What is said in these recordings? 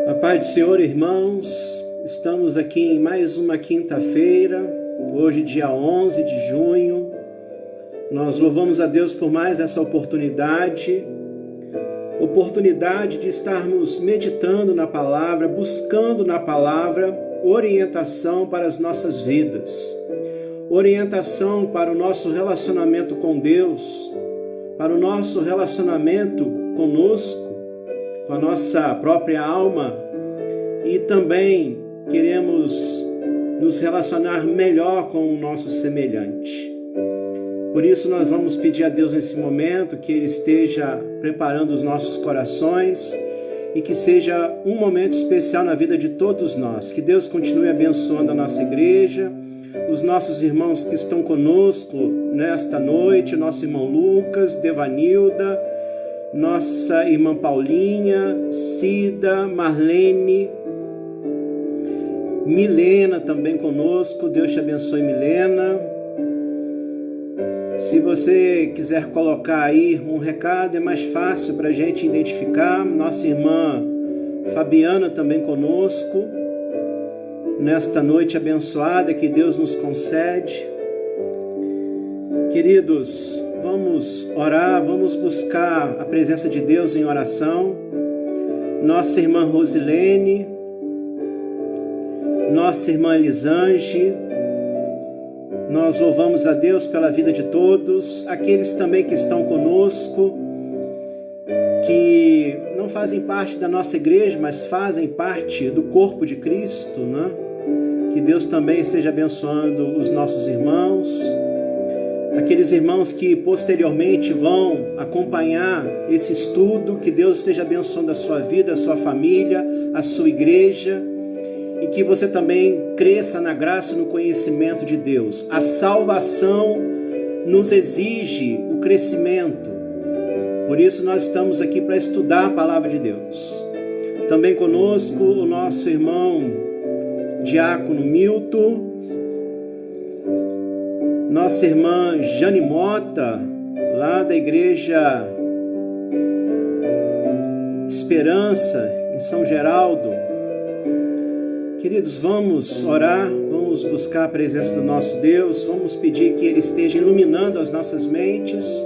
A paz do Senhor, irmãos, estamos aqui em mais uma quinta-feira, hoje dia 11 de junho. Nós louvamos a Deus por mais essa oportunidade de estarmos meditando na palavra, buscando na palavra orientação para as nossas vidas, orientação para o nosso relacionamento com Deus, para o nosso relacionamento conosco, com a nossa própria alma, e também queremos nos relacionar melhor com o nosso semelhante. Por isso nós vamos pedir a Deus nesse momento que Ele esteja preparando os nossos corações e que seja um momento especial na vida de todos nós. Que Deus continue abençoando a nossa igreja, os nossos irmãos que estão conosco nesta noite, nosso irmão Lucas, Devanilda, nossa irmã Paulinha, Cida, Marlene, Milena também conosco. Deus te abençoe, Milena. Se você quiser colocar aí um recado, é mais fácil para a gente identificar. Nossa irmã Fabiana também conosco, nesta noite abençoada que Deus nos concede. Queridos, vamos orar, vamos buscar a presença de Deus em oração. Nossa irmã Rosilene, nossa irmã Elisange, nós louvamos a Deus pela vida de todos, aqueles também que estão conosco, que não fazem parte da nossa igreja, mas fazem parte do corpo de Cristo, né? Que Deus também esteja abençoando os nossos irmãos, aqueles irmãos que posteriormente vão acompanhar esse estudo, que Deus esteja abençoando a sua vida, a sua família, a sua igreja, e que você também cresça na graça e no conhecimento de Deus. A salvação nos exige o crescimento. Por isso nós estamos aqui para estudar a palavra de Deus. Também conosco o nosso irmão Diácono Milton, nossa irmã Jane Mota, lá da Igreja Esperança, em São Geraldo. Queridos, vamos orar, vamos buscar a presença do nosso Deus, vamos pedir que Ele esteja iluminando as nossas mentes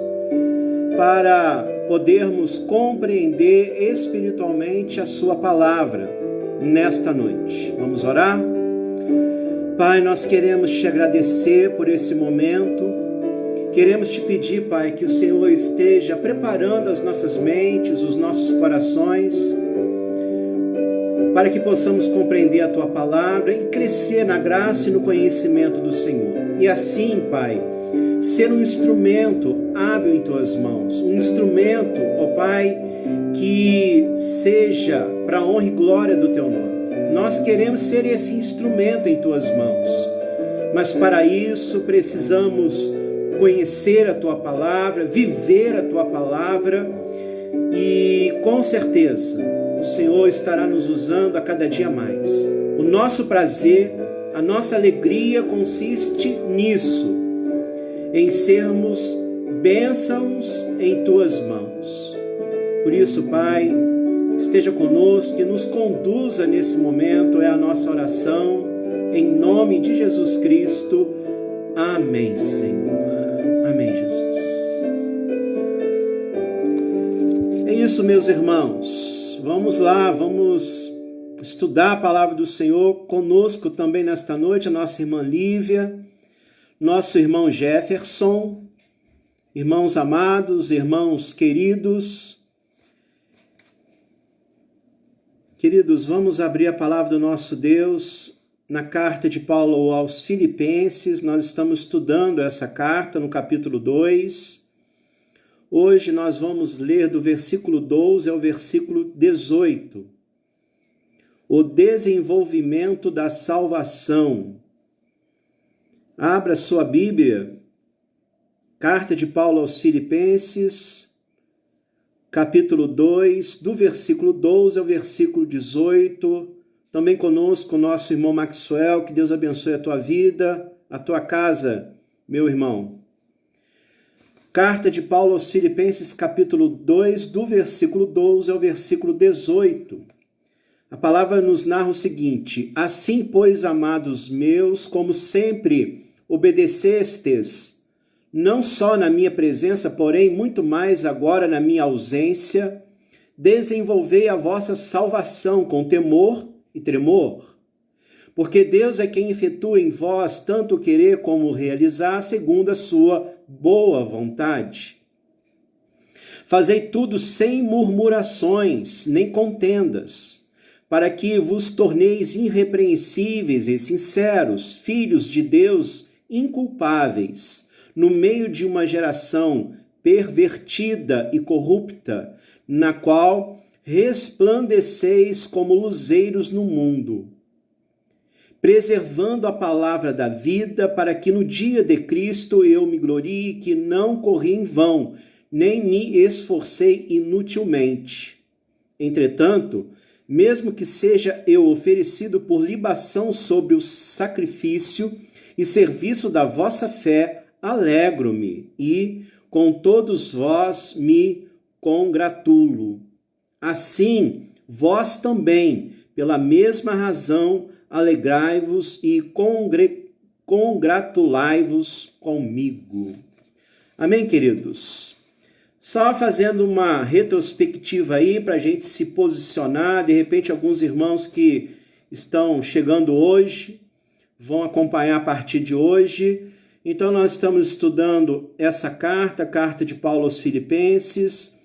para podermos compreender espiritualmente a Sua palavra nesta noite. Vamos orar? Pai, nós queremos Te agradecer por esse momento, queremos Te pedir, Pai, que o Senhor esteja preparando as nossas mentes, os nossos corações, para que possamos compreender a Tua palavra e crescer na graça e no conhecimento do Senhor. E assim, Pai, ser um instrumento hábil em Tuas mãos, um instrumento, ó Pai, que seja para a honra e glória do Teu nome. Nós queremos ser esse instrumento em Tuas mãos, mas para isso precisamos conhecer a Tua palavra, viver a Tua palavra, e com certeza o Senhor estará nos usando a cada dia mais. O nosso prazer, a nossa alegria consiste nisso, em sermos bênçãos em Tuas mãos. Por isso, Pai, esteja conosco e nos conduza nesse momento, é a nossa oração, em nome de Jesus Cristo. Amém, Senhor. Amém, Jesus. É isso, meus irmãos. Vamos lá, vamos estudar a palavra do Senhor. Conosco também nesta noite a nossa irmã Lívia, nosso irmão Jefferson, irmãos amados, irmãos queridos. Queridos, vamos abrir a palavra do nosso Deus na carta de Paulo aos Filipenses. Nós estamos estudando essa carta no capítulo 2. Hoje nós vamos ler do versículo 12 ao versículo 18. O desenvolvimento da salvação. Abra sua Bíblia, carta de Paulo aos Filipenses, capítulo 2, do versículo 12 ao versículo 18. Também conosco o nosso irmão Maxwell, que Deus abençoe a tua vida, a tua casa, meu irmão. Carta de Paulo aos Filipenses, capítulo 2, do versículo 12 ao versículo 18. A palavra nos narra o seguinte: assim, pois, amados meus, como sempre obedecestes, não só na minha presença, porém muito mais agora na minha ausência, desenvolvei a vossa salvação com temor e tremor. Porque Deus é quem efetua em vós tanto o querer como o realizar, segundo a sua boa vontade. Fazei tudo sem murmurações, nem contendas, para que vos torneis irrepreensíveis e sinceros, filhos de Deus inculpáveis, no meio de uma geração pervertida e corrupta, na qual resplandeceis como luzeiros no mundo, preservando a palavra da vida, para que no dia de Cristo eu me glorie que não corri em vão, nem me esforcei inutilmente. Entretanto, mesmo que seja eu oferecido por libação sobre o sacrifício e serviço da vossa fé, alegro-me e com todos vós me congratulo. Assim, vós também, pela mesma razão, alegrai-vos e congratulai-vos comigo. Amém, queridos? Só fazendo uma retrospectiva aí para a gente se posicionar. De repente, alguns irmãos que estão chegando hoje vão acompanhar a partir de hoje. Então, nós estamos estudando essa carta, a carta de Paulo aos Filipenses.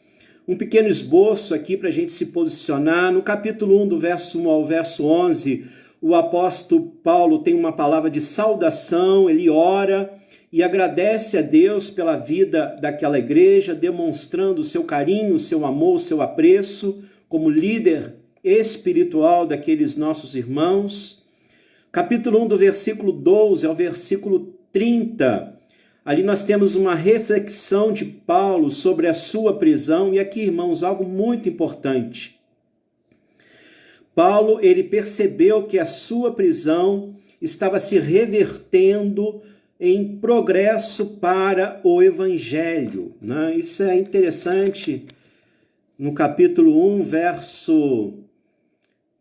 Um pequeno esboço aqui para a gente se posicionar. No capítulo 1, do verso 1 ao verso 11, o apóstolo Paulo tem uma palavra de saudação, ele ora e agradece a Deus pela vida daquela igreja, demonstrando o seu carinho, o seu amor, o seu apreço como líder espiritual daqueles nossos irmãos. Capítulo 1, do versículo 12 ao versículo 30, ali nós temos uma reflexão de Paulo sobre a sua prisão, e aqui, irmãos, algo muito importante. Paulo, ele percebeu que a sua prisão estava se revertendo em progresso para o evangelho, né? Isso é interessante. No capítulo 1, verso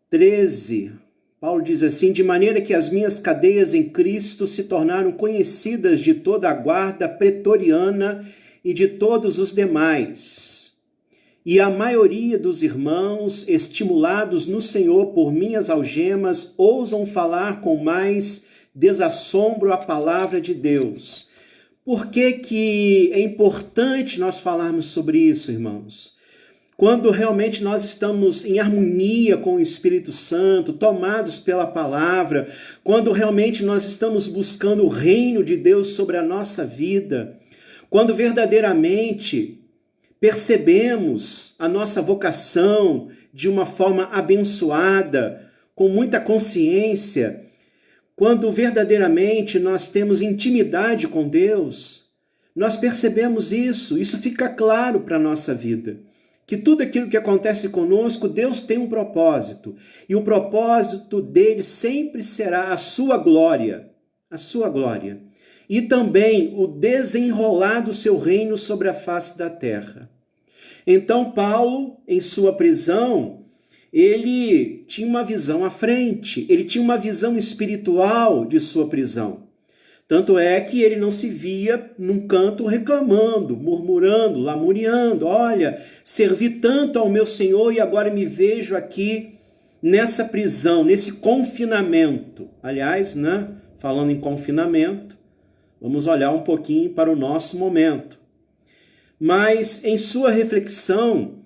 13, Paulo diz assim: de maneira que as minhas cadeias em Cristo se tornaram conhecidas de toda a guarda pretoriana e de todos os demais. E a maioria dos irmãos, estimulados no Senhor por minhas algemas, ousam falar com mais desassombro a palavra de Deus. Por que é importante nós falarmos sobre isso, irmãos? Quando realmente nós estamos em harmonia com o Espírito Santo, tomados pela palavra, quando realmente nós estamos buscando o reino de Deus sobre a nossa vida, quando verdadeiramente percebemos a nossa vocação de uma forma abençoada, com muita consciência, quando verdadeiramente nós temos intimidade com Deus, nós percebemos isso fica claro para a nossa vida. Que tudo aquilo que acontece conosco, Deus tem um propósito. E o propósito dele sempre será a sua glória. A sua glória. E também o desenrolar do seu reino sobre a face da terra. Então, Paulo, em sua prisão, ele tinha uma visão à frente. Ele tinha uma visão espiritual de sua prisão. Tanto é que ele não se via num canto reclamando, murmurando, lamuriando. Olha, servi tanto ao meu Senhor e agora me vejo aqui nessa prisão, nesse confinamento. Aliás, né, falando em confinamento, vamos olhar um pouquinho para o nosso momento. Mas em sua reflexão,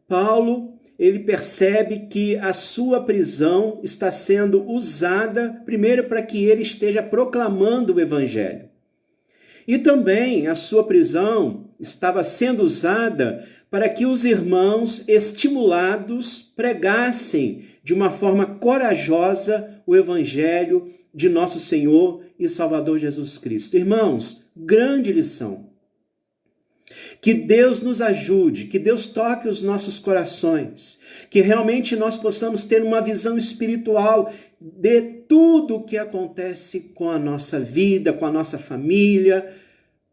Paulo, ele percebe que a sua prisão está sendo usada, primeiro, para que ele esteja proclamando o evangelho. E também a sua prisão estava sendo usada para que os irmãos, estimulados, pregassem de uma forma corajosa o evangelho de nosso Senhor e Salvador Jesus Cristo. Irmãos, grande lição. Que Deus nos ajude, que Deus toque os nossos corações, que realmente nós possamos ter uma visão espiritual de tudo o que acontece com a nossa vida, com a nossa família,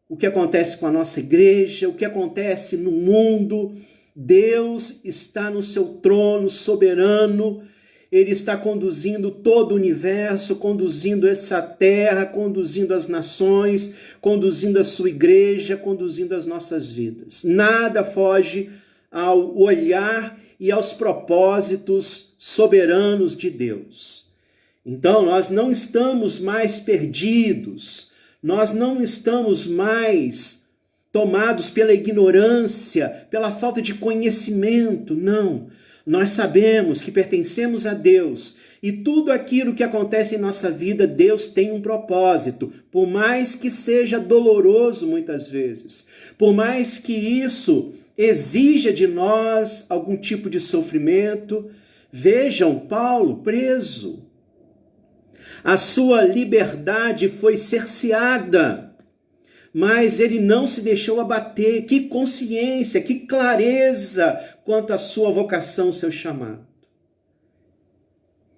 o que acontece com a nossa igreja, o que acontece no mundo. Deus está no seu trono soberano, Ele está conduzindo todo o universo, conduzindo essa terra, conduzindo as nações, conduzindo a sua igreja, conduzindo as nossas vidas. Nada foge ao olhar e aos propósitos soberanos de Deus. Então, nós não estamos mais perdidos, nós não estamos mais tomados pela ignorância, pela falta de conhecimento, não. Nós sabemos que pertencemos a Deus e tudo aquilo que acontece em nossa vida, Deus tem um propósito, por mais que seja doloroso muitas vezes, por mais que isso exija de nós algum tipo de sofrimento. Vejam, Paulo preso. A sua liberdade foi cerceada, mas ele não se deixou abater. Que consciência, que clareza quanto à sua vocação, seu chamado.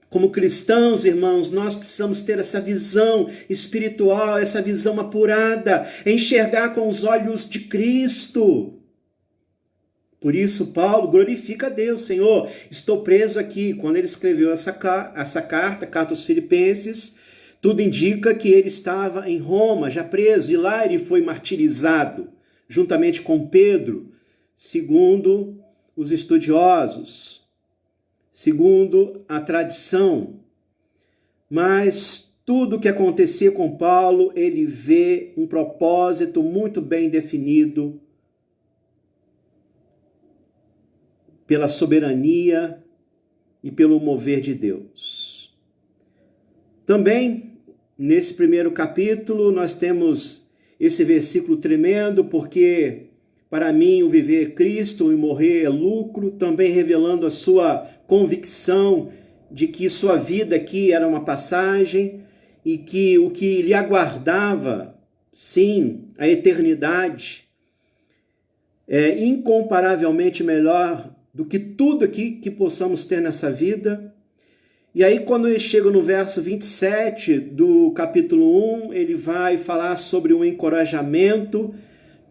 Como cristãos, irmãos, nós precisamos ter essa visão espiritual, essa visão apurada, enxergar com os olhos de Cristo. Por isso, Paulo glorifica a Deus. Senhor, estou preso aqui. Quando ele escreveu essa carta aos Filipenses, tudo indica que ele estava em Roma, já preso, e lá ele foi martirizado, juntamente com Pedro, segundo os estudiosos, segundo a tradição. Mas tudo o que acontecia com Paulo, ele vê um propósito muito bem definido pela soberania e pelo mover de Deus. Também, nesse primeiro capítulo, nós temos esse versículo tremendo, porque para mim o viver é Cristo e morrer é lucro, também revelando a sua convicção de que sua vida aqui era uma passagem e que o que lhe aguardava, sim, a eternidade, é incomparavelmente melhor do que tudo aqui que possamos ter nessa vida. E aí, quando ele chega no verso 27 do capítulo 1, ele vai falar sobre um encorajamento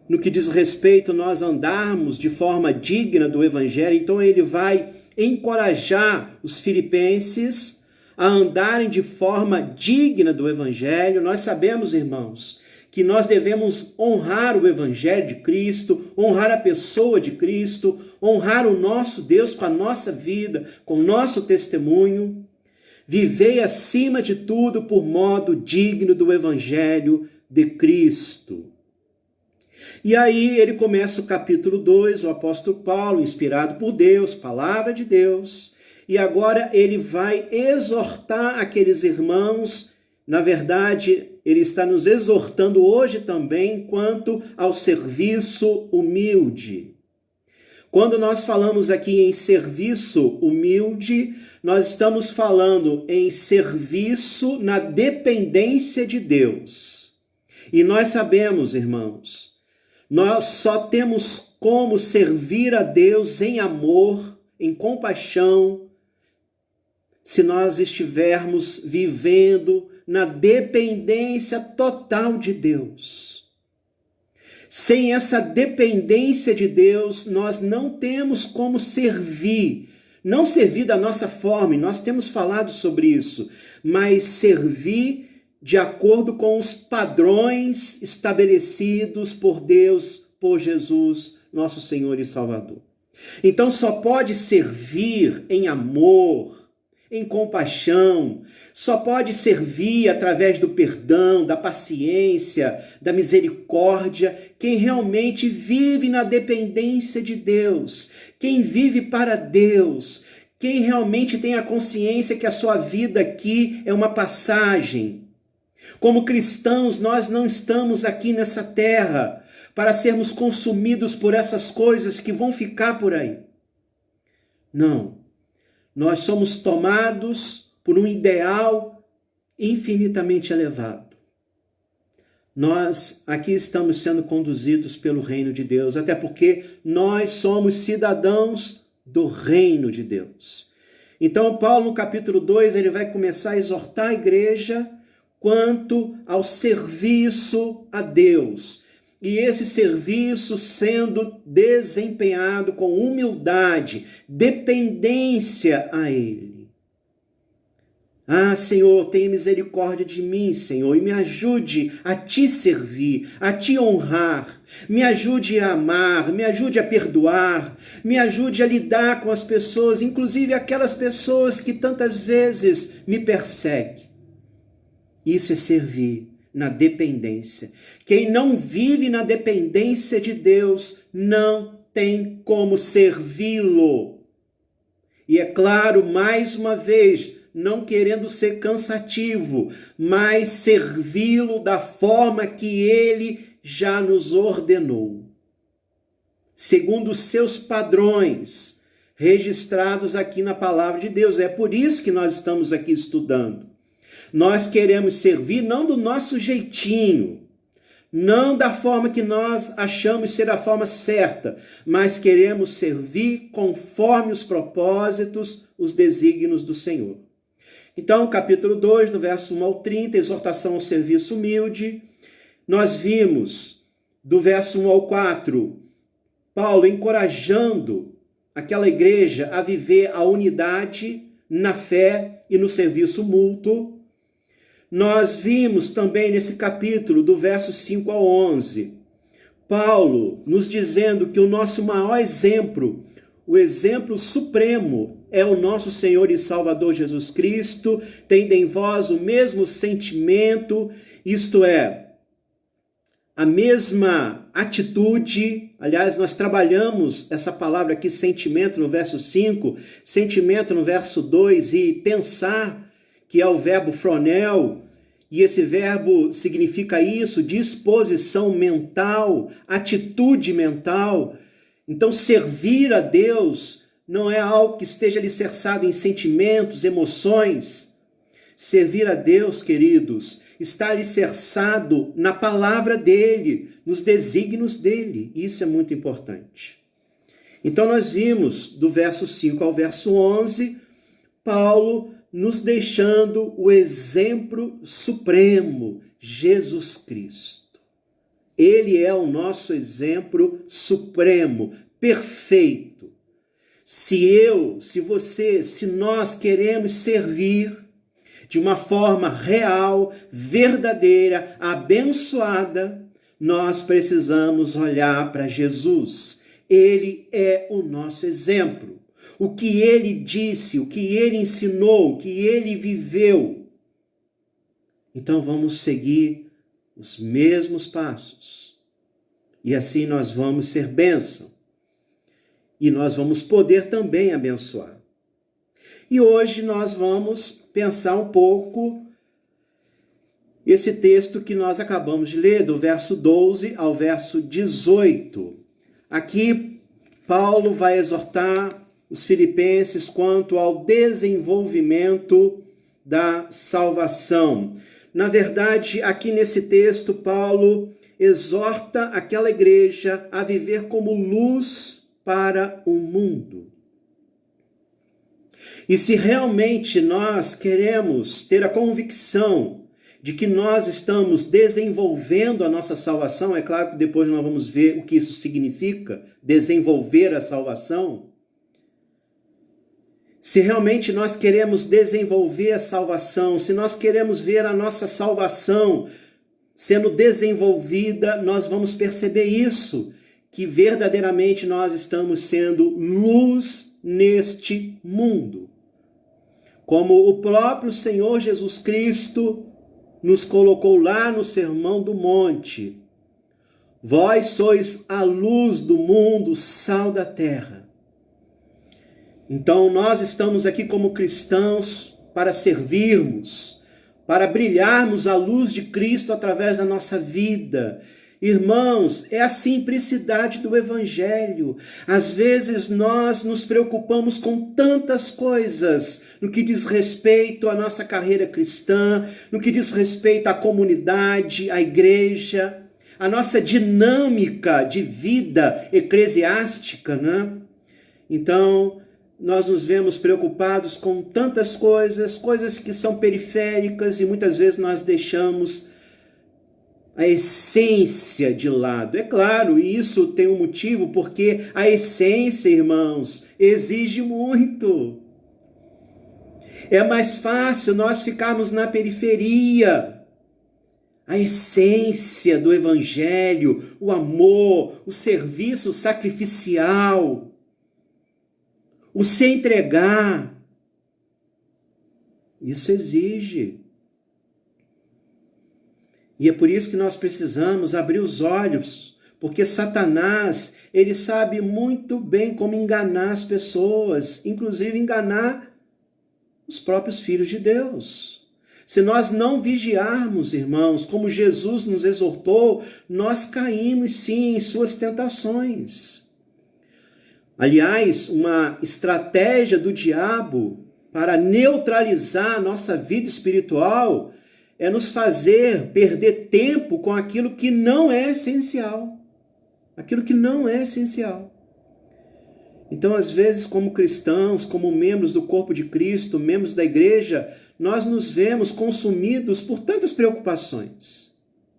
no que diz respeito a nós andarmos de forma digna do Evangelho. Então ele vai encorajar os filipenses a andarem de forma digna do Evangelho. Nós sabemos, irmãos, que nós devemos honrar o Evangelho de Cristo, honrar a pessoa de Cristo, honrar o nosso Deus com a nossa vida, com o nosso testemunho. Vivei acima de tudo por modo digno do Evangelho de Cristo. E aí ele começa o capítulo 2, o apóstolo Paulo, inspirado por Deus, palavra de Deus, e agora ele vai exortar aqueles irmãos. Na verdade, ele está nos exortando hoje também quanto ao serviço humilde. Quando nós falamos aqui em serviço humilde, nós estamos falando em serviço na dependência de Deus. E nós sabemos, irmãos, nós só temos como servir a Deus em amor, em compaixão, se nós estivermos vivendo na dependência total de Deus. Sem essa dependência de Deus, nós não temos como servir. Não servir da nossa forma, e nós temos falado sobre isso, mas servir de acordo com os padrões estabelecidos por Deus, por Jesus, nosso Senhor e Salvador. Então só pode servir em amor, em compaixão, só pode servir através do perdão, da paciência, da misericórdia, quem realmente vive na dependência de Deus, quem vive para Deus, quem realmente tem a consciência que a sua vida aqui é uma passagem. Como cristãos, nós não estamos aqui nessa terra para sermos consumidos por essas coisas que vão ficar por aí. Não. Nós somos tomados por um ideal infinitamente elevado. Nós aqui estamos sendo conduzidos pelo reino de Deus, até porque nós somos cidadãos do reino de Deus. Então, Paulo, no capítulo 2, ele vai começar a exortar a igreja quanto ao serviço a Deus. e esse serviço sendo desempenhado com humildade, dependência a Ele. Ah, Senhor, tenha misericórdia de mim, Senhor, e me ajude a Te servir, a Te honrar, me ajude a amar, me ajude a perdoar, me ajude a lidar com as pessoas, inclusive aquelas pessoas que tantas vezes me perseguem. Isso é servir na dependência. Quem não vive na dependência de Deus não tem como servi-lo. E é claro, mais uma vez, não querendo ser cansativo, mas servi-lo da forma que Ele já nos ordenou, segundo os seus padrões, registrados aqui na palavra de Deus. É por isso que nós estamos aqui estudando. Nós queremos servir não do nosso jeitinho, não da forma que nós achamos ser a forma certa, mas queremos servir conforme os propósitos, os desígnios do Senhor. Então, capítulo 2, do verso 1 ao 30, exortação ao serviço humilde. Nós vimos, do verso 1 ao 4, Paulo encorajando aquela igreja a viver a unidade na fé e no serviço mútuo. Nós vimos também nesse capítulo, do verso 5 ao 11, Paulo nos dizendo que o nosso maior exemplo, o exemplo supremo, é o nosso Senhor e Salvador Jesus Cristo, tendo em vós o mesmo sentimento, isto é, a mesma atitude. Aliás, nós trabalhamos essa palavra aqui, sentimento, no verso 5, sentimento no verso 2, e pensar, que é o verbo phronel, e esse verbo significa isso, disposição mental, atitude mental. Então, servir a Deus não é algo que esteja alicerçado em sentimentos, emoções. Servir a Deus, queridos, está alicerçado na palavra dele, nos desígnios dele. Isso é muito importante. Então, nós vimos, do verso 5 ao verso 11, Paulo nos deixando o exemplo supremo, Jesus Cristo. Ele é o nosso exemplo supremo, perfeito. Se você, se nós queremos servir de uma forma real, verdadeira, abençoada, nós precisamos olhar para Jesus. Ele é o nosso exemplo. O que ele disse, o que ele ensinou, o que ele viveu. Então vamos seguir os mesmos passos. E assim nós vamos ser bênção. E nós vamos poder também abençoar. E hoje nós vamos pensar um pouco esse texto que nós acabamos de ler, do verso 12 ao verso 18. Aqui Paulo vai exortar os filipenses quanto ao desenvolvimento da salvação. Na verdade, aqui nesse texto, Paulo exorta aquela igreja a viver como luz para o mundo. E se realmente nós queremos ter a convicção de que nós estamos desenvolvendo a nossa salvação, é claro que depois nós vamos ver o que isso significa, desenvolver a salvação. Se realmente nós queremos desenvolver a salvação, se nós queremos ver a nossa salvação sendo desenvolvida, nós vamos perceber isso, que verdadeiramente nós estamos sendo luz neste mundo. Como o próprio Senhor Jesus Cristo nos colocou lá no Sermão do Monte. Vós sois a luz do mundo, sal da terra. Então nós estamos aqui como cristãos para servirmos, para brilharmos a luz de Cristo através da nossa vida. Irmãos, é a simplicidade do Evangelho. Às vezes nós nos preocupamos com tantas coisas no que diz respeito à nossa carreira cristã, no que diz respeito à comunidade, à igreja, à nossa dinâmica de vida eclesiástica, né? Então, nós nos vemos preocupados com tantas coisas, coisas que são periféricas, e muitas vezes nós deixamos a essência de lado. É claro, e isso tem um motivo, porque a essência, irmãos, exige muito. É mais fácil nós ficarmos na periferia. A essência do evangelho, o amor, o serviço sacrificial, o se entregar, isso exige. E é por isso que nós precisamos abrir os olhos, porque Satanás, ele sabe muito bem como enganar as pessoas, inclusive enganar os próprios filhos de Deus. Se nós não vigiarmos, irmãos, como Jesus nos exortou, nós caímos sim em suas tentações. Aliás, uma estratégia do diabo para neutralizar a nossa vida espiritual é nos fazer perder tempo com aquilo que não é essencial. Aquilo que não é essencial. Então, às vezes, como cristãos, como membros do corpo de Cristo, membros da igreja, nós nos vemos consumidos por tantas preocupações.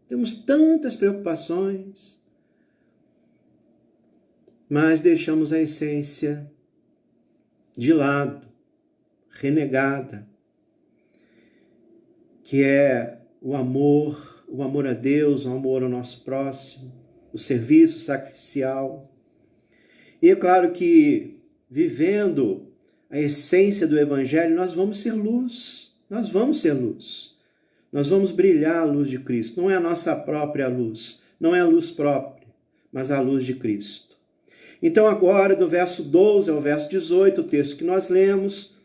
Temos tantas preocupações, mas deixamos a essência de lado, renegada, que é o amor a Deus, o amor ao nosso próximo, o serviço sacrificial. E é claro que, vivendo a essência do Evangelho, nós vamos ser luz. Nós vamos ser luz. Nós vamos brilhar a luz de Cristo. Não é a nossa própria luz. Não é a luz própria, mas a luz de Cristo. Então agora, do verso 12 ao verso 18, o texto que nós lemos,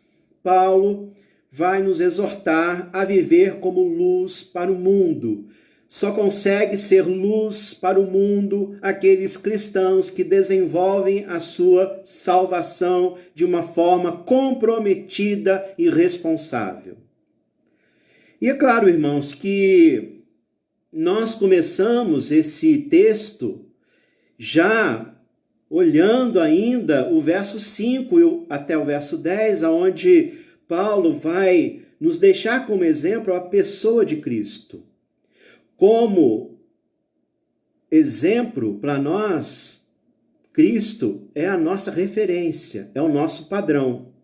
Paulo vai nos exortar a viver como luz para o mundo. Só consegue ser luz para o mundo aqueles cristãos que desenvolvem a sua salvação de uma forma comprometida e responsável. E é claro, irmãos, que nós começamos esse texto já olhando ainda o verso 5 até o verso 10, onde Paulo vai nos deixar como exemplo a pessoa de Cristo. Como exemplo para nós, Cristo é a nossa referência, é o nosso padrão.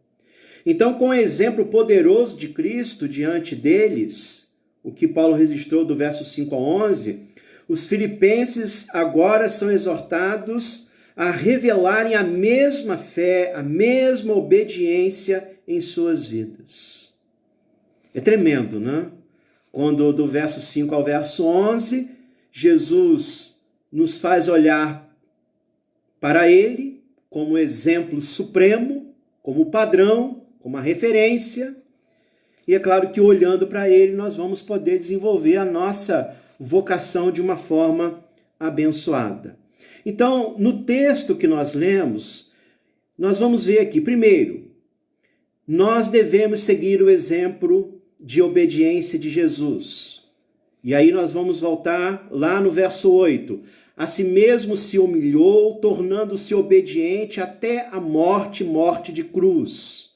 Então, com o exemplo poderoso de Cristo diante deles, o que Paulo registrou do verso 5 a 11, os filipenses agora são exortados a revelarem a mesma fé, a mesma obediência em suas vidas. É tremendo, né? Quando do verso 5 ao verso 11, Jesus nos faz olhar para ele como exemplo supremo, como padrão, como a referência. E é claro que olhando para ele nós vamos poder desenvolver a nossa vocação de uma forma abençoada. Então, no texto que nós lemos, nós vamos ver aqui, primeiro, nós devemos seguir o exemplo de obediência de Jesus. E aí nós vamos voltar lá no verso 8. A si mesmo se humilhou, tornando-se obediente até a morte, morte de cruz.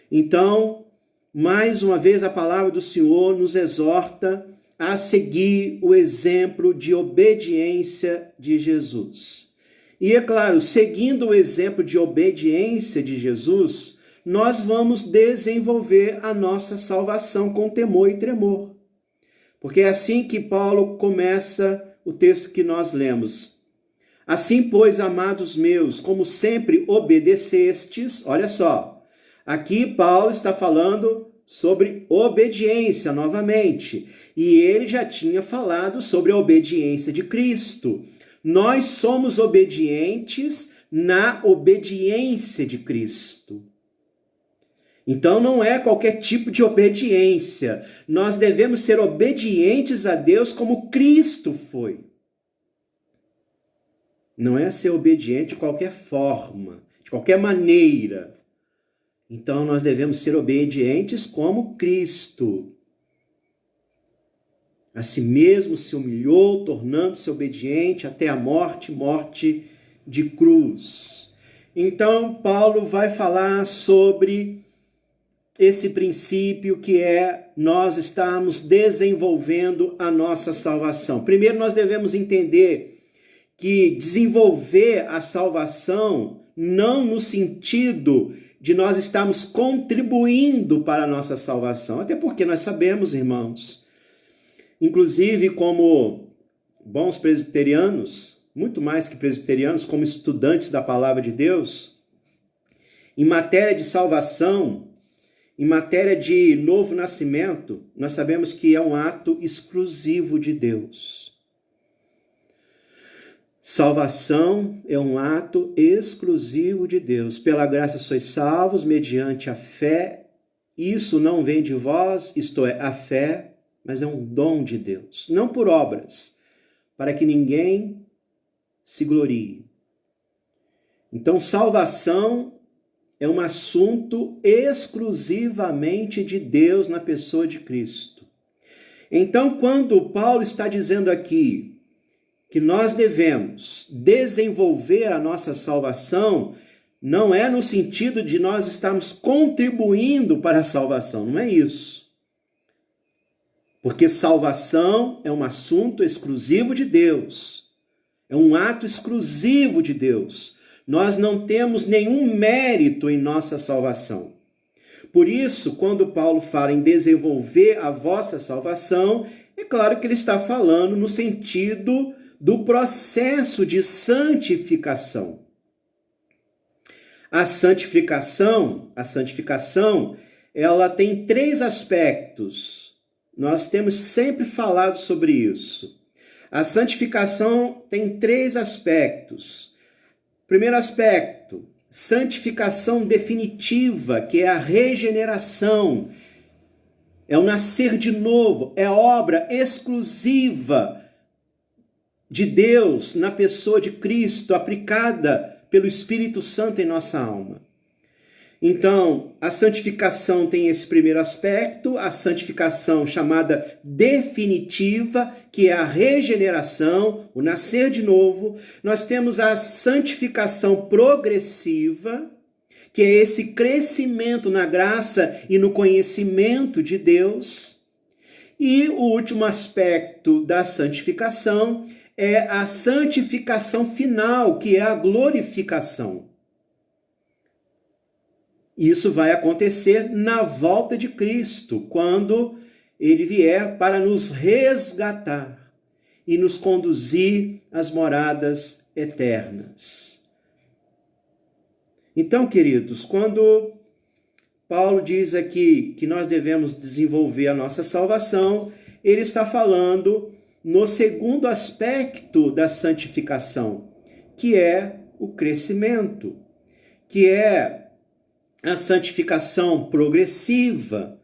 Então, mais uma vez a palavra do Senhor nos exorta a seguir o exemplo de obediência de Jesus. E é claro, seguindo o exemplo de obediência de Jesus, nós vamos desenvolver a nossa salvação com temor e tremor. Porque é assim que Paulo começa o texto que nós lemos. Assim, pois, amados meus, como sempre obedecestes, olha só, aqui Paulo está falando sobre obediência novamente, e ele já tinha falado sobre a obediência de Cristo. Nós somos obedientes na obediência de Cristo. Então não é qualquer tipo de obediência. Nós devemos ser obedientes a Deus como Cristo foi. Não é ser obediente de qualquer forma, de qualquer maneira. Então nós devemos ser obedientes como Cristo. A si mesmo se humilhou, tornando-se obediente até a morte, morte de cruz. Então Paulo vai falar sobre esse princípio que é nós estarmos desenvolvendo a nossa salvação. Primeiro, nós devemos entender que desenvolver a salvação não no sentido de nós estarmos contribuindo para a nossa salvação, até porque nós sabemos, irmãos, inclusive como bons presbiterianos, muito mais que presbiterianos, como estudantes da palavra de Deus, em matéria de salvação, em matéria de novo nascimento, nós sabemos que é um ato exclusivo de Deus. Salvação é um ato exclusivo de Deus. Pela graça sois salvos mediante a fé. Isso não vem de vós, isto é, a fé, mas é um dom de Deus. Não por obras, para que ninguém se glorie. Então, salvação é um assunto exclusivamente de Deus na pessoa de Cristo. Então, quando Paulo está dizendo aqui que nós devemos desenvolver a nossa salvação, não é no sentido de nós estarmos contribuindo para a salvação, não é isso. Porque salvação é um assunto exclusivo de Deus, é um ato exclusivo de Deus. Nós não temos nenhum mérito em nossa salvação. Por isso, quando Paulo fala em desenvolver a vossa salvação, é claro que ele está falando no sentido do processo de santificação. A santificação, ela tem 3 aspectos. Nós temos sempre falado sobre isso. A santificação tem 3 aspectos. Primeiro aspecto, santificação definitiva, que é a regeneração. É o nascer de novo, é obra exclusiva de Deus na pessoa de Cristo, aplicada pelo Espírito Santo em nossa alma. Então, a santificação tem esse primeiro aspecto, a santificação chamada definitiva, que é a regeneração, o nascer de novo. Nós temos a santificação progressiva, que é esse crescimento na graça e no conhecimento de Deus. E o último aspecto da santificação é a santificação final, que é a glorificação. Isso vai acontecer na volta de Cristo, quando ele vier para nos resgatar e nos conduzir às moradas eternas. Então, queridos, quando Paulo diz aqui que nós devemos desenvolver a nossa salvação, ele está falando no segundo aspecto da santificação, que é o crescimento, que é a santificação progressiva,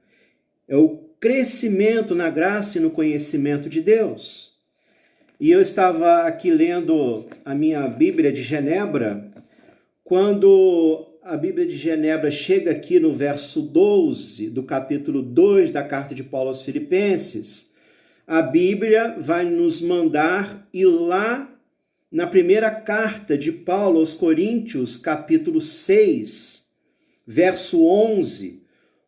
é o crescimento na graça e no conhecimento de Deus. E eu estava aqui lendo a minha Bíblia de Genebra, quando a Bíblia de Genebra chega aqui no verso 12 do capítulo 2 da carta de Paulo aos Filipenses, a Bíblia vai nos mandar ir lá na primeira carta de Paulo aos Coríntios, capítulo 6, verso 11,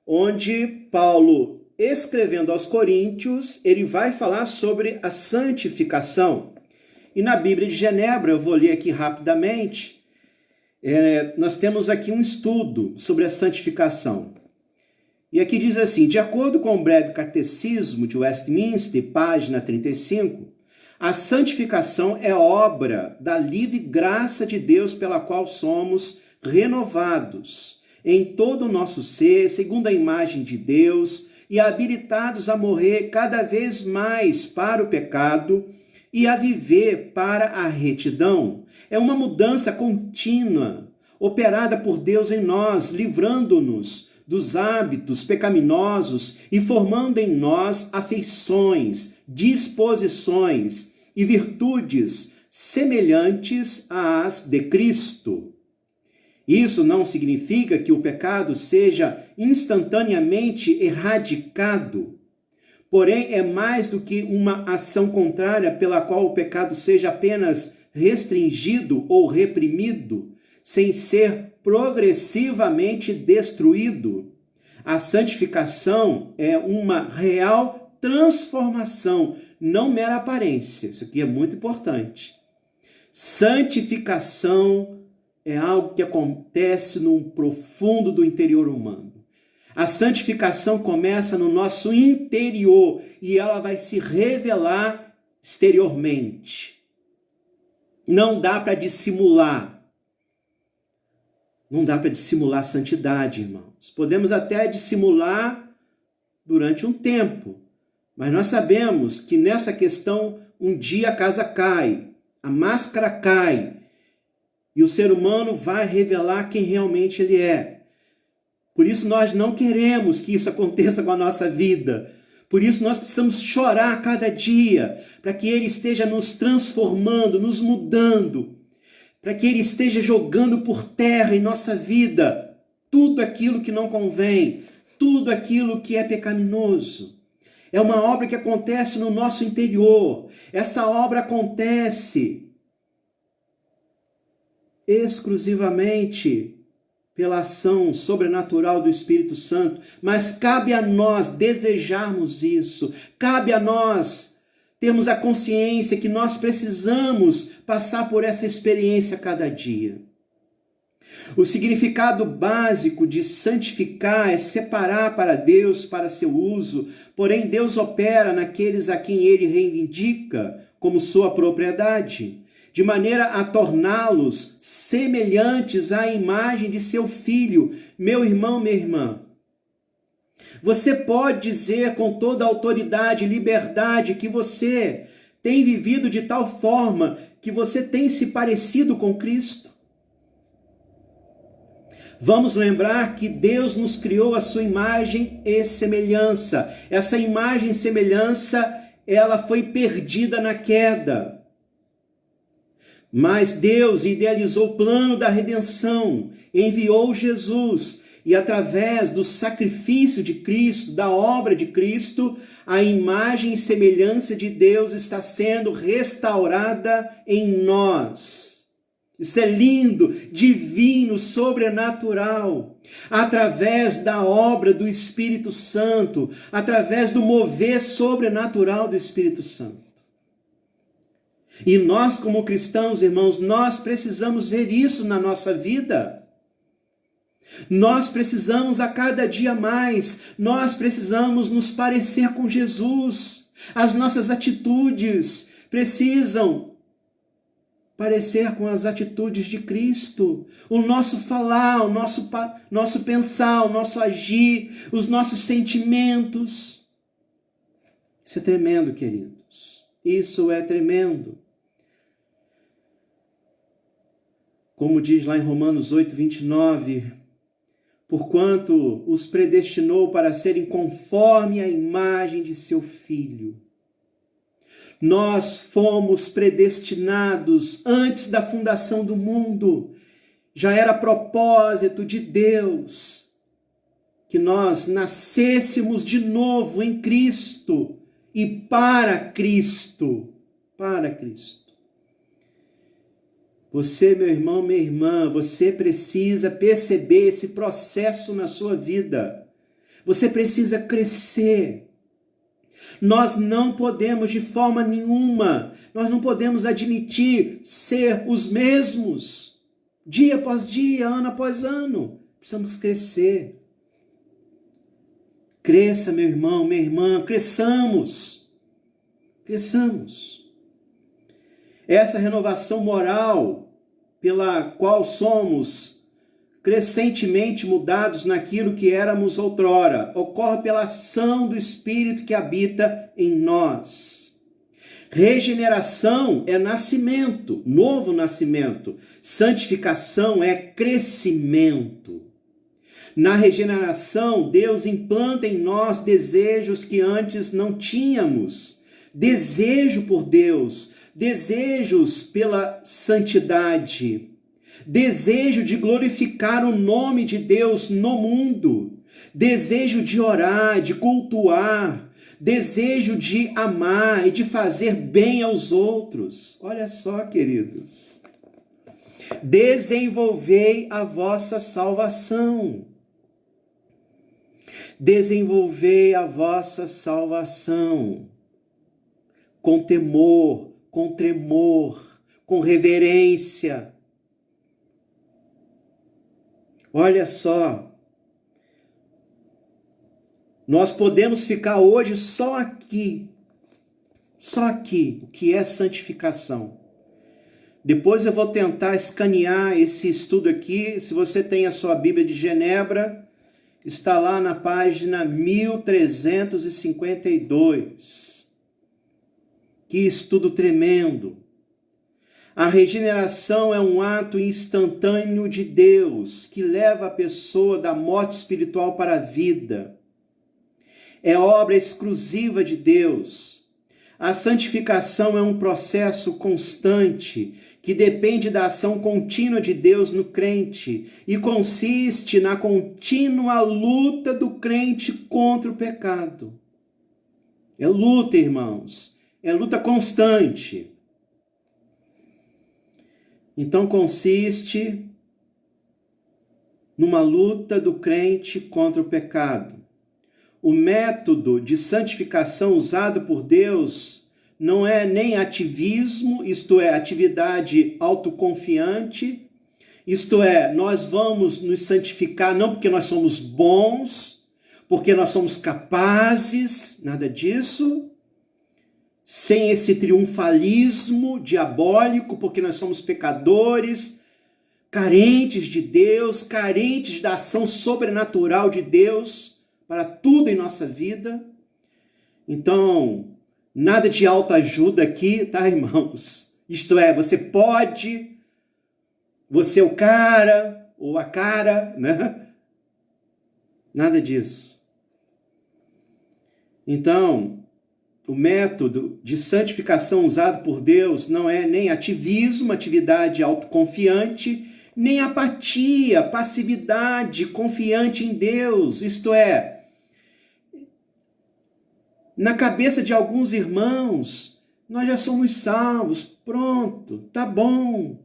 onde Paulo, escrevendo aos Coríntios, ele vai falar sobre a santificação. E na Bíblia de Genebra, eu vou ler aqui rapidamente, nós temos aqui um estudo sobre a santificação. E aqui diz assim: de acordo com o breve catecismo de Westminster, página 35, a santificação é obra da livre graça de Deus pela qual somos renovados em todo o nosso ser, segundo a imagem de Deus, e habilitados a morrer cada vez mais para o pecado e a viver para a retidão. É uma mudança contínua, operada por Deus em nós, livrando-nos dos hábitos pecaminosos e formando em nós afeições, disposições e virtudes semelhantes às de Cristo. Isso não significa que o pecado seja instantaneamente erradicado. Porém, é mais do que uma ação contrária pela qual o pecado seja apenas restringido ou reprimido, sem ser progressivamente destruído. A santificação é uma real transformação, não mera aparência. Isso aqui é muito importante. Santificação é algo que acontece no profundo do interior humano. A santificação começa no nosso interior e ela vai se revelar exteriormente. Não dá para dissimular. Não dá para dissimular a santidade, irmãos. Podemos até dissimular durante um tempo, mas nós sabemos que nessa questão um dia a casa cai, a máscara cai e o ser humano vai revelar quem realmente ele é. Por isso nós não queremos que isso aconteça com a nossa vida. Por isso nós precisamos chorar a cada dia, para que Ele esteja nos transformando, nos mudando, para que Ele esteja jogando por terra em nossa vida tudo aquilo que não convém, tudo aquilo que é pecaminoso. É uma obra que acontece no nosso interior. Essa obra acontece exclusivamente pela ação sobrenatural do Espírito Santo, mas cabe a nós desejarmos isso, cabe a nós termos a consciência que nós precisamos passar por essa experiência a cada dia. O significado básico de santificar é separar para Deus, para seu uso, porém Deus opera naqueles a quem Ele reivindica como sua propriedade, de maneira a torná-los semelhantes à imagem de seu Filho. Meu irmão, minha irmã, você pode dizer com toda a autoridade e liberdade que você tem vivido de tal forma que você tem se parecido com Cristo? Vamos lembrar que Deus nos criou a sua imagem e semelhança. Essa imagem e semelhança, ela foi perdida na queda. Mas Deus idealizou o plano da redenção, enviou Jesus, e através do sacrifício de Cristo, da obra de Cristo, a imagem e semelhança de Deus está sendo restaurada em nós. Isso é lindo, divino, sobrenatural. Através da obra do Espírito Santo, através do mover sobrenatural do Espírito Santo. E nós, como cristãos, irmãos, nós precisamos ver isso na nossa vida. Nós precisamos a cada dia mais, nós precisamos nos parecer com Jesus. As nossas atitudes precisam parecer com as atitudes de Cristo. O nosso falar, o nosso pensar, o nosso agir, os nossos sentimentos. Isso é tremendo, queridos. Isso é tremendo. Como diz lá em Romanos 8, 29, porquanto os predestinou para serem conforme a imagem de seu Filho. Nós fomos predestinados antes da fundação do mundo. Já era propósito de Deus que nós nascêssemos de novo em Cristo e para Cristo. Para Cristo. Você, meu irmão, minha irmã, você precisa perceber esse processo na sua vida. Você precisa crescer. Nós não podemos de forma nenhuma, nós não podemos admitir ser os mesmos, dia após dia, ano após ano. Precisamos crescer. Cresça, meu irmão, minha irmã, cresçamos. Cresçamos. Essa renovação moral pela qual somos crescentemente mudados naquilo que éramos outrora, ocorre pela ação do Espírito que habita em nós. Regeneração é nascimento, novo nascimento. Santificação é crescimento. Na regeneração, Deus implanta em nós desejos que antes não tínhamos. Desejo por Deus, desejos pela santidade, desejo de glorificar o nome de Deus no mundo, desejo de orar, de cultuar, desejo de amar e de fazer bem aos outros. Olha só, queridos. Desenvolvei a vossa salvação. Desenvolvei a vossa salvação com temor, com tremor, com reverência. Olha só, nós podemos ficar hoje só aqui, o que é santificação. Depois eu vou tentar escanear esse estudo aqui. Se você tem a sua Bíblia de Genebra, está lá na página 1352. Que estudo tremendo! A regeneração é um ato instantâneo de Deus que leva a pessoa da morte espiritual para a vida. É obra exclusiva de Deus. A santificação é um processo constante que depende da ação contínua de Deus no crente e consiste na contínua luta do crente contra o pecado. É luta, irmãos. É luta constante. Então consiste numa luta do crente contra o pecado. O método de santificação usado por Deus não é nem ativismo, isto é, atividade autoconfiante, isto é, nós vamos nos santificar não porque nós somos bons, porque nós somos capazes, nada disso, sem esse triunfalismo diabólico, porque nós somos pecadores, carentes de Deus, carentes da ação sobrenatural de Deus para tudo em nossa vida. Então, nada de autoajuda aqui, tá, irmãos? Isto é, você pode, você é o cara, ou a cara, né? Nada disso. Então, o método de santificação usado por Deus não é nem ativismo, atividade autoconfiante, nem apatia, passividade, confiante em Deus. Isto é, na cabeça de alguns irmãos, nós já somos salvos, pronto, tá bom.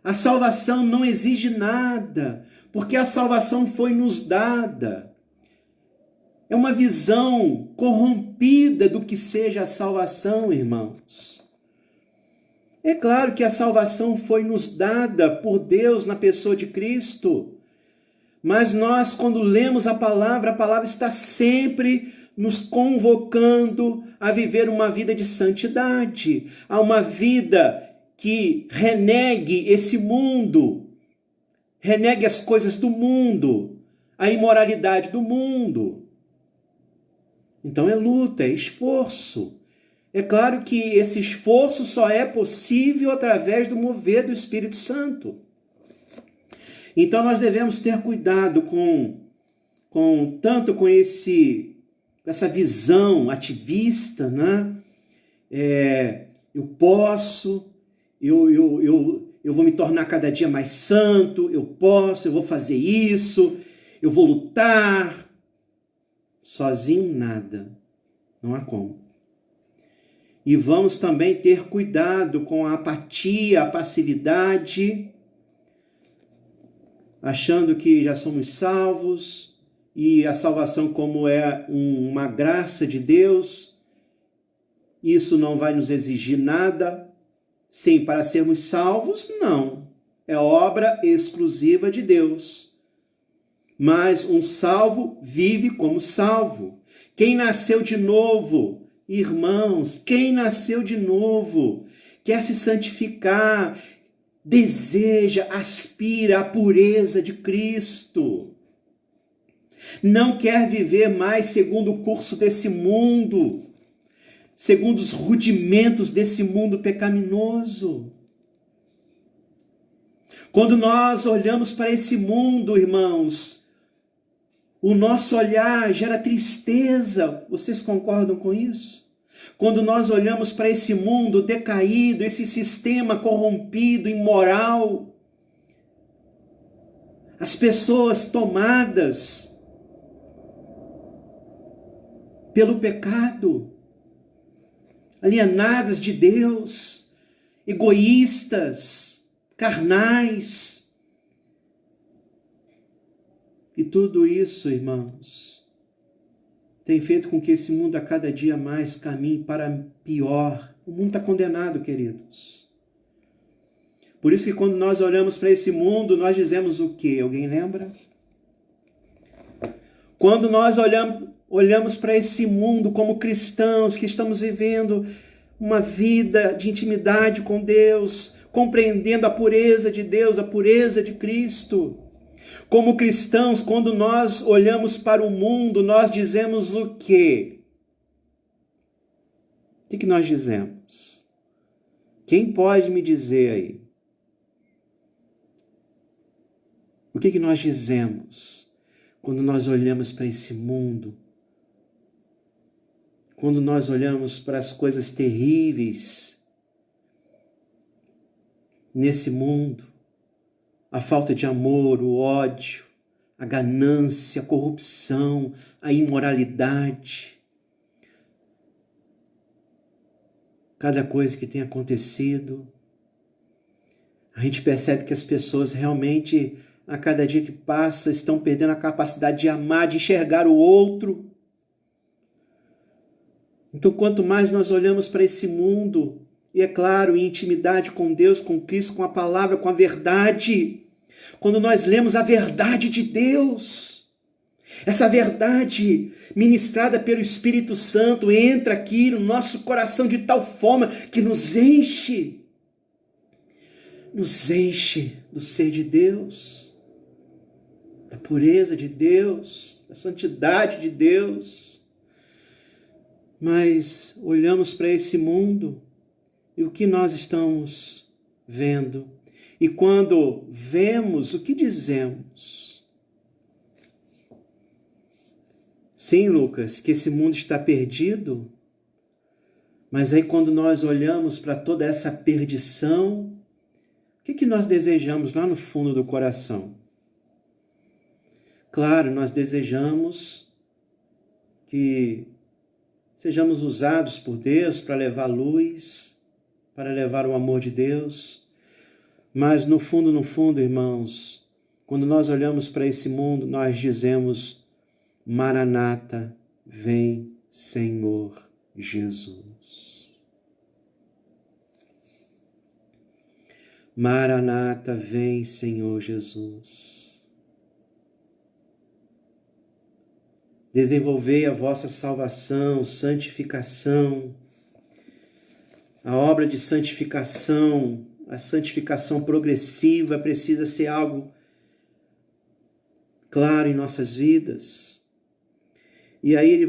A salvação não exige nada, porque a salvação foi nos dada. É uma visão corrompida do que seja a salvação, irmãos. É claro que a salvação foi nos dada por Deus na pessoa de Cristo. Mas nós, quando lemos a palavra está sempre nos convocando a viver uma vida de santidade, a uma vida que renegue esse mundo, renegue as coisas do mundo, a imoralidade do mundo. Então é luta, é esforço. É claro que esse esforço só é possível através do mover do Espírito Santo. Então nós devemos ter cuidado tanto com essa visão ativista, né? Eu posso, eu vou me tornar cada dia mais santo, eu vou fazer isso, eu vou lutar. Sozinho nada, não há como. E vamos também ter cuidado com a apatia, a passividade, achando que já somos salvos e a salvação como é uma graça de Deus, isso não vai nos exigir nada. Sim, para sermos salvos, não. É obra exclusiva de Deus. Mas um salvo vive como salvo. Quem nasceu de novo, irmãos, quem nasceu de novo, quer se santificar, deseja, aspira à pureza de Cristo. Não quer viver mais segundo o curso desse mundo, segundo os rudimentos desse mundo pecaminoso. Quando nós olhamos para esse mundo, irmãos, o nosso olhar gera tristeza. Vocês concordam com isso? Quando nós olhamos para esse mundo decaído, esse sistema corrompido, imoral, as pessoas tomadas pelo pecado, alienadas de Deus, egoístas, carnais. E tudo isso, irmãos, tem feito com que esse mundo a cada dia mais caminhe para pior. O mundo está condenado, queridos. Por isso que quando nós olhamos para esse mundo, nós dizemos o quê? Alguém lembra? Quando nós olhamos para esse mundo como cristãos que estamos vivendo uma vida de intimidade com Deus, compreendendo a pureza de Deus, a pureza de Cristo. Como cristãos, quando nós olhamos para o mundo, nós dizemos o quê? O que nós dizemos? Quem pode me dizer aí? O que nós dizemos quando nós olhamos para esse mundo? Quando nós olhamos para as coisas terríveis nesse mundo, a falta de amor, o ódio, a ganância, a corrupção, a imoralidade, cada coisa que tem acontecido, a gente percebe que as pessoas realmente, a cada dia que passa, estão perdendo a capacidade de amar, de enxergar o outro. Então, quanto mais nós olhamos para esse mundo, e é claro, em intimidade com Deus, com Cristo, com a palavra, com a verdade, quando nós lemos a verdade de Deus, essa verdade ministrada pelo Espírito Santo entra aqui no nosso coração de tal forma que nos enche do ser de Deus, da pureza de Deus, da santidade de Deus. Mas olhamos para esse mundo e o que nós estamos vendo? E quando vemos, o que dizemos? Sim, Lucas, que esse mundo está perdido, mas aí quando nós olhamos para toda essa perdição, o que nós desejamos lá no fundo do coração? Claro, nós desejamos que sejamos usados por Deus para levar luz, para levar o amor de Deus. Mas no fundo, irmãos, quando nós olhamos para esse mundo, nós dizemos: Maranata, vem Senhor Jesus. Maranata, vem Senhor Jesus. Desenvolvei a vossa salvação, santificação, a obra de santificação, a santificação progressiva precisa ser algo claro em nossas vidas. E aí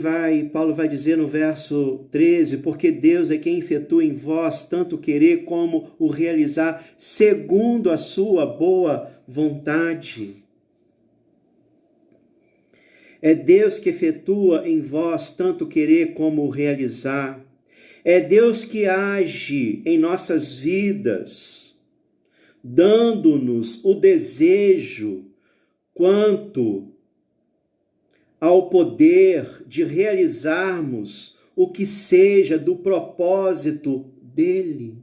Paulo vai dizer no verso 13, porque Deus é quem efetua em vós tanto o querer como o realizar segundo a sua boa vontade. É Deus que efetua em vós tanto o querer como o realizar. É Deus que age em nossas vidas, dando-nos o desejo quanto ao poder de realizarmos o que seja do propósito dele.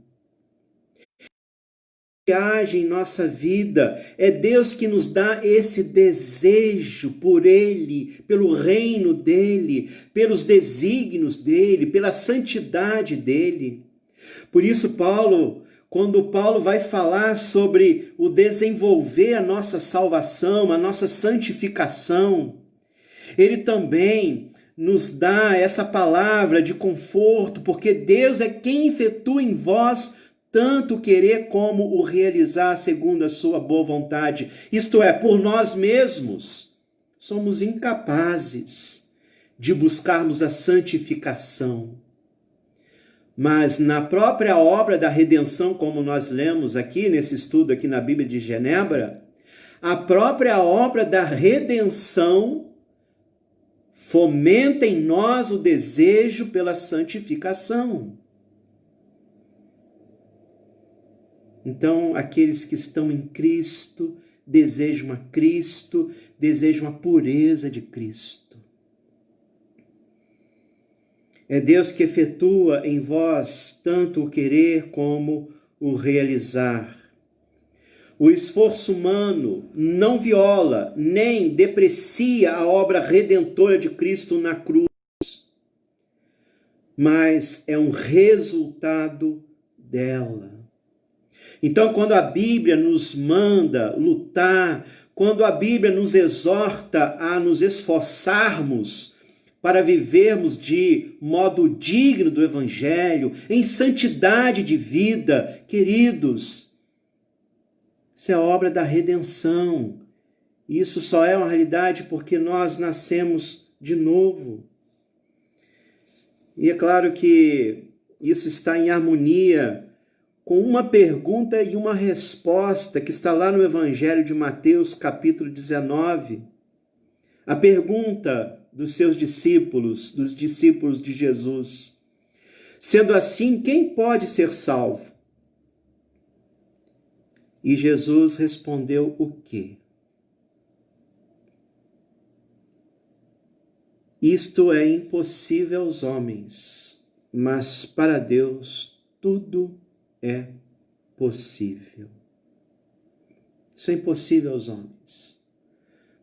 Que age em nossa vida, é Deus que nos dá esse desejo por Ele, pelo reino dEle, pelos desígnios dEle, pela santidade dEle. Por isso quando Paulo vai falar sobre o desenvolver a nossa salvação, a nossa santificação, ele também nos dá essa palavra de conforto, porque Deus é quem efetua em vós tanto o querer como o realizar segundo a sua boa vontade. Isto é, por nós mesmos, somos incapazes de buscarmos a santificação. Mas na própria obra da redenção, como nós lemos aqui nesse estudo aqui na Bíblia de Genebra, a própria obra da redenção fomenta em nós o desejo pela santificação. Então, aqueles que estão em Cristo, desejam a Cristo, desejam a pureza de Cristo. É Deus que efetua em vós tanto o querer como o realizar. O esforço humano não viola nem deprecia a obra redentora de Cristo na cruz. mas é um resultado dela. Então, quando a Bíblia nos manda lutar, quando a Bíblia nos exorta a nos esforçarmos para vivermos de modo digno do Evangelho, em santidade de vida, queridos, isso é obra da redenção. Isso só é uma realidade porque nós nascemos de novo. E é claro que isso está em harmonia com uma pergunta e uma resposta que está lá no Evangelho de Mateus, capítulo 19. A pergunta dos seus discípulos, dos discípulos de Jesus. Sendo assim, quem pode ser salvo? E Jesus respondeu o quê? Isto é impossível aos homens, mas para Deus tudo é possível. Isso é impossível aos homens,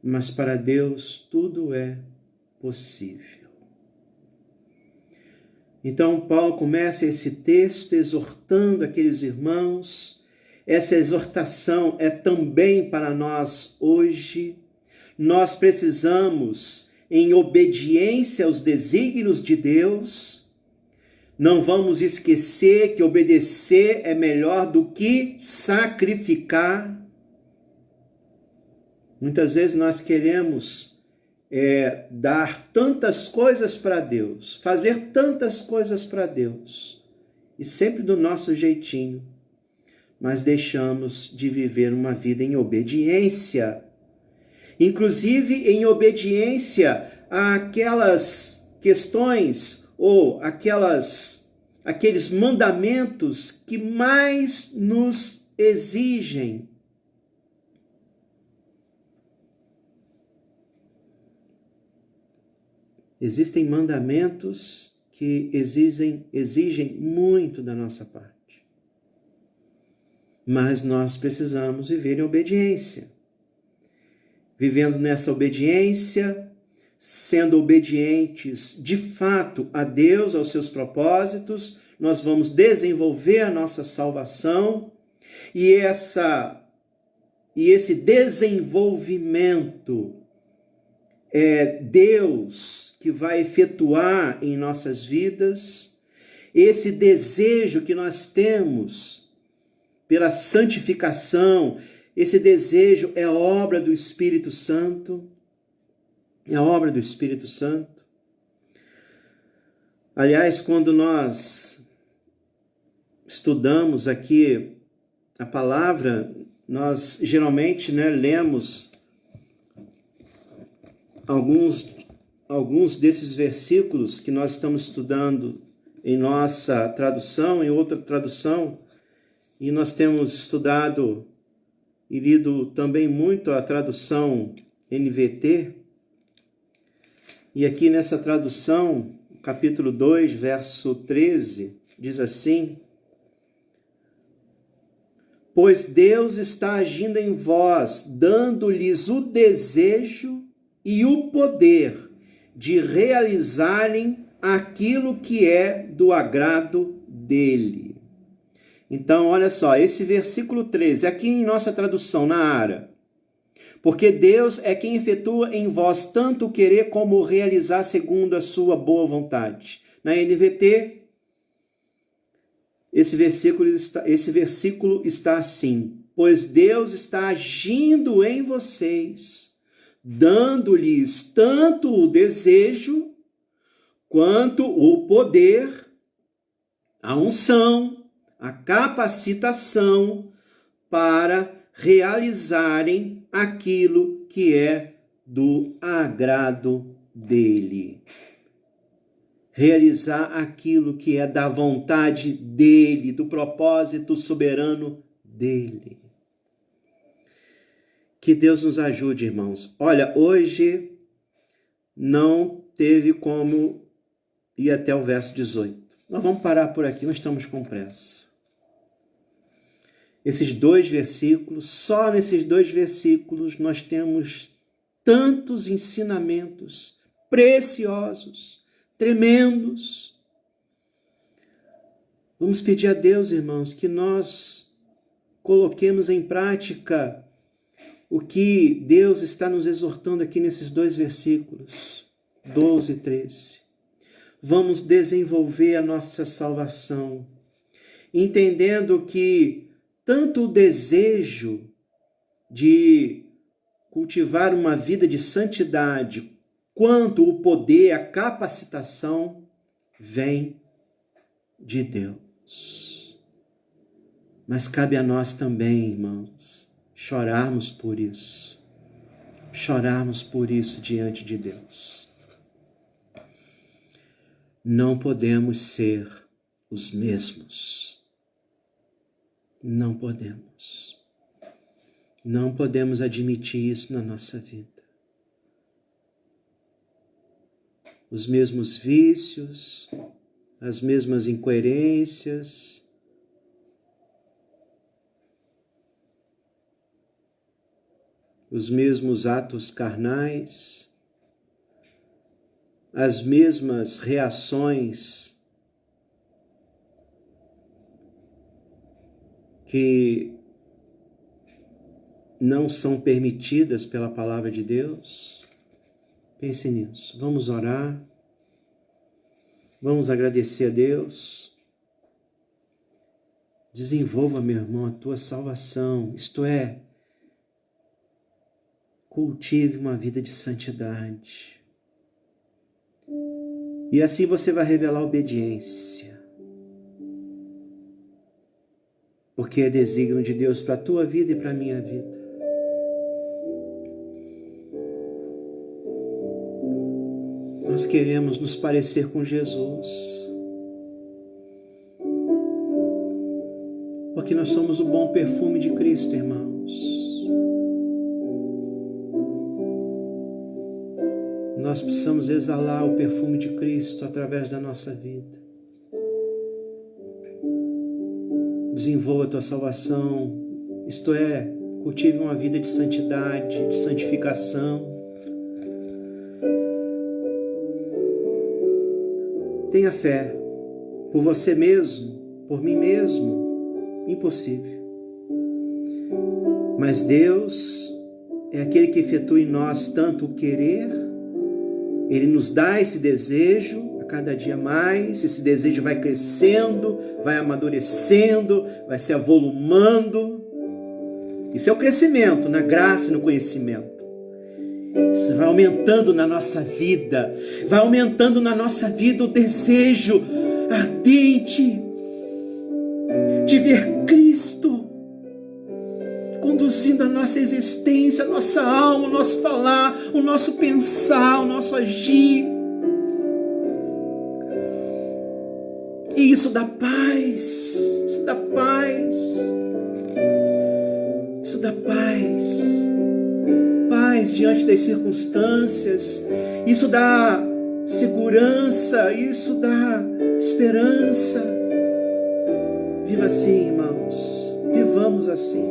mas para Deus tudo é possível. Então Paulo começa esse texto exortando aqueles irmãos. Essa exortação é também para nós hoje. Nós precisamos, em obediência aos desígnios de Deus, não vamos esquecer que obedecer é melhor do que sacrificar. Muitas vezes nós queremos dar tantas coisas para Deus, fazer tantas coisas para Deus, e sempre do nosso jeitinho, mas deixamos de viver uma vida em obediência, inclusive em obediência àquelas questões ou aqueles mandamentos que mais nos exigem. Existem mandamentos que exigem muito da nossa parte. Mas nós precisamos viver em obediência. Vivendo nessa obediência, sendo obedientes de fato a Deus, aos seus propósitos, nós vamos desenvolver a nossa salvação e esse desenvolvimento é Deus que vai efetuar em nossas vidas. Esse desejo que nós temos pela santificação, esse desejo é obra do Espírito Santo. É obra do Espírito Santo. Aliás, quando nós estudamos aqui a palavra, nós geralmente lemos alguns desses versículos que nós estamos estudando em nossa tradução, em outra tradução, e nós temos estudado e lido também muito a tradução NVT. E aqui nessa tradução, capítulo 2, verso 13, diz assim: pois Deus está agindo em vós, dando-lhes o desejo e o poder de realizarem aquilo que é do agrado dele. Então, olha só, esse versículo 13, aqui em nossa tradução, na ARA, porque Deus é quem efetua em vós tanto o querer como o realizar segundo a sua boa vontade. Na NVT, esse versículo está assim: pois Deus está agindo em vocês, dando-lhes tanto o desejo quanto o poder, a unção, a capacitação para realizarem aquilo que é do agrado dele. Realizar aquilo que é da vontade dele, do propósito soberano dele. Que Deus nos ajude, irmãos. Olha, hoje não teve como ir até o verso 18. Nós vamos parar por aqui, nós estamos com pressa. Esses 2 versículos, só nesses 2 versículos nós temos tantos ensinamentos preciosos, tremendos. Vamos pedir a Deus, irmãos, que nós coloquemos em prática o que Deus está nos exortando aqui nesses 2 versículos, 12 e 13. Vamos desenvolver a nossa salvação, entendendo que tanto o desejo de cultivar uma vida de santidade, quanto o poder, a capacitação, vem de Deus. Mas cabe a nós também, irmãos, chorarmos por isso diante de Deus. Não podemos ser os mesmos. Não podemos. Não podemos admitir isso na nossa vida. Os mesmos vícios, as mesmas incoerências, os mesmos atos carnais, as mesmas reações que não são permitidas pela palavra de Deus. Pense nisso. Vamos orar. Vamos agradecer a Deus. Desenvolva, meu irmão, a tua salvação. Isto é, cultive uma vida de santidade. E assim você vai revelar obediência. Porque é desígnio de Deus para a tua vida e para a minha vida. Nós queremos nos parecer com Jesus. Porque nós somos o bom perfume de Cristo, irmãos. Nós precisamos exalar o perfume de Cristo através da nossa vida. Desenvolva a tua salvação, isto é, cultive uma vida de santidade, de santificação. Tenha fé por você mesmo, por mim mesmo, impossível. Mas Deus é aquele que efetua em nós tanto o querer, Ele nos dá esse desejo a cada dia mais, esse desejo vai crescendo, vai amadurecendo, vai se avolumando. Isso é o crescimento na graça e no conhecimento. Isso vai aumentando na nossa vida, vai aumentando na nossa vida o desejo ardente de ver Cristo conduzindo a nossa existência, a nossa alma, o nosso falar, o nosso pensar, o nosso agir. E isso dá paz, isso dá paz, isso dá paz. Paz diante das circunstâncias, isso dá segurança, isso dá esperança. Viva assim, irmãos, vivamos assim,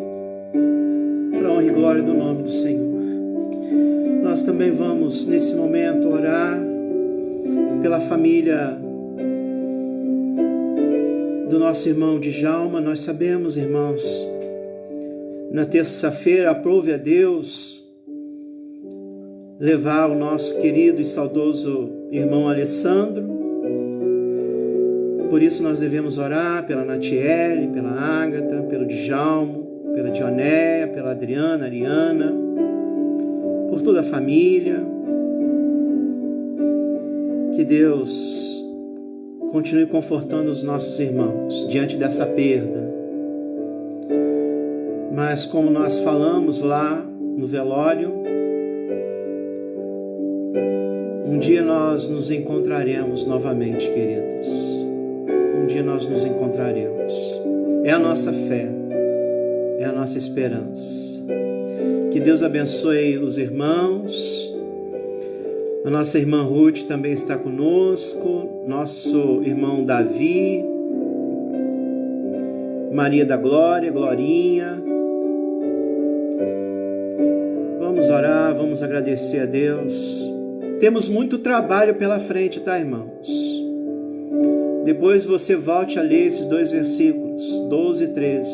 para a honra e glória do nome do Senhor. Nós também vamos, nesse momento, orar pela família do nosso irmão Djalma. Nós sabemos, irmãos, na terça-feira, aprove a Deus levar o nosso querido e saudoso irmão Alessandro. Por isso nós devemos orar pela Natiele, pela Ágata, pelo Djalma, pela Dionéia, pela Adriana, Ariana, por toda a família. Que Deus continue confortando os nossos irmãos diante dessa perda. Mas como nós falamos lá no velório, um dia nós nos encontraremos novamente, queridos. Um dia nós nos encontraremos. É a nossa fé, é a nossa esperança. Que Deus abençoe os irmãos. A nossa irmã Ruth também está conosco, nosso irmão Davi, Maria da Glória, Glorinha. Vamos orar, vamos agradecer a Deus. Temos muito trabalho pela frente, tá, irmãos? Depois você volte a ler esses 2 versículos, 12 e 13.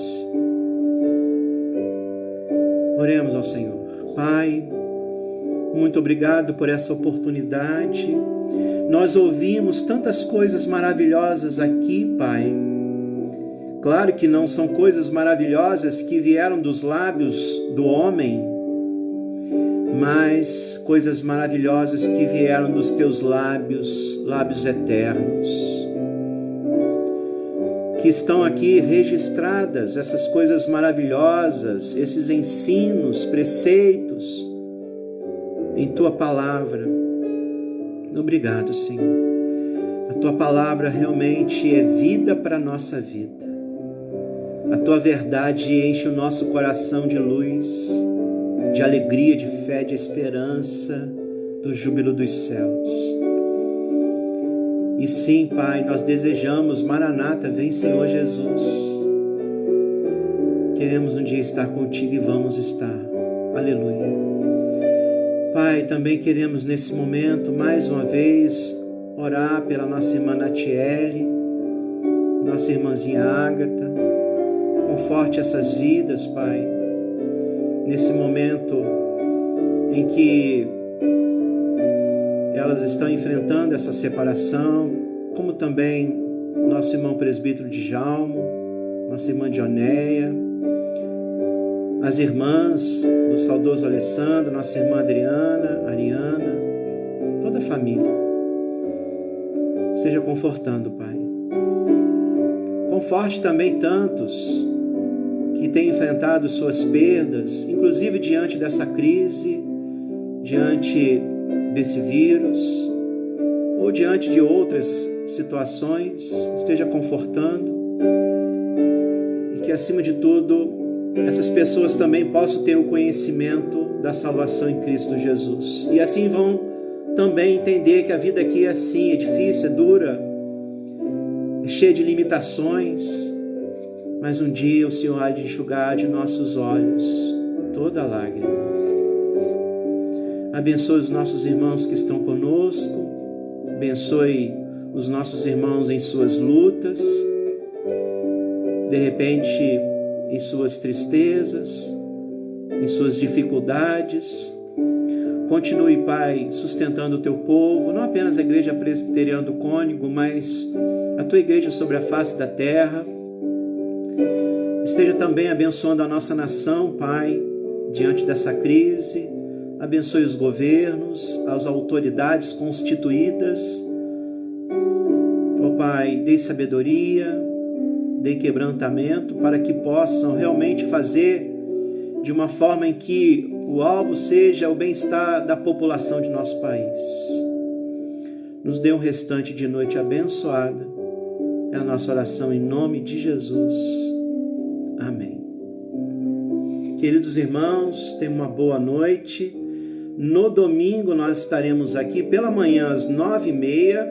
Oremos ao Senhor. Pai, muito obrigado por essa oportunidade. Nós ouvimos tantas coisas maravilhosas aqui, Pai. Claro que não são coisas maravilhosas que vieram dos lábios do homem, mas coisas maravilhosas que vieram dos teus lábios, lábios eternos. Que estão aqui registradas essas coisas maravilhosas, esses ensinos, preceitos em Tua Palavra. Obrigado, Senhor. A Tua Palavra realmente é vida para a nossa vida. A Tua verdade enche o nosso coração de luz, de alegria, de fé, de esperança, do júbilo dos céus. E sim, Pai, nós desejamos, Maranata, vem Senhor Jesus. Queremos um dia estar contigo e vamos estar. Aleluia. Pai, também queremos nesse momento, mais uma vez, orar pela nossa irmã Natiele, nossa irmãzinha Ágata. Conforte essas vidas, Pai, nesse momento em que elas estão enfrentando essa separação, como também nosso irmão presbítero Djalmo, nossa irmã Dionéia, as irmãs do saudoso Alessandro, nossa irmã Ariana, toda a família. Esteja confortando, Pai. Conforte também tantos que têm enfrentado suas perdas, inclusive diante dessa crise, diante desse vírus, ou diante de outras situações. Esteja confortando e que, acima de tudo, essas pessoas também possam ter o conhecimento da salvação em Cristo Jesus. E assim vão também entender que a vida aqui é assim, é difícil, é dura, é cheia de limitações, mas um dia o Senhor há de enxugar de nossos olhos toda lágrima. Abençoe os nossos irmãos que estão conosco, abençoe os nossos irmãos em suas lutas, de repente em suas tristezas, em suas dificuldades. Continue, Pai, sustentando o Teu povo, não apenas a Igreja Presbiteriana do Cônego, mas a Tua Igreja sobre a face da terra. Esteja também abençoando a nossa nação, Pai, diante dessa crise. Abençoe os governos, as autoridades constituídas. Ó Pai, dê sabedoria, dê quebrantamento para que possam realmente fazer de uma forma em que o alvo seja o bem-estar da população de nosso país. Nos dê um restante de noite abençoada. É a nossa oração em nome de Jesus. Amém. Queridos irmãos, tenham uma boa noite. No domingo nós estaremos aqui pela manhã às 9h30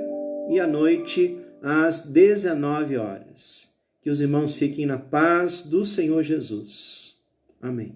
e à noite às 19h. Que os irmãos fiquem na paz do Senhor Jesus. Amém.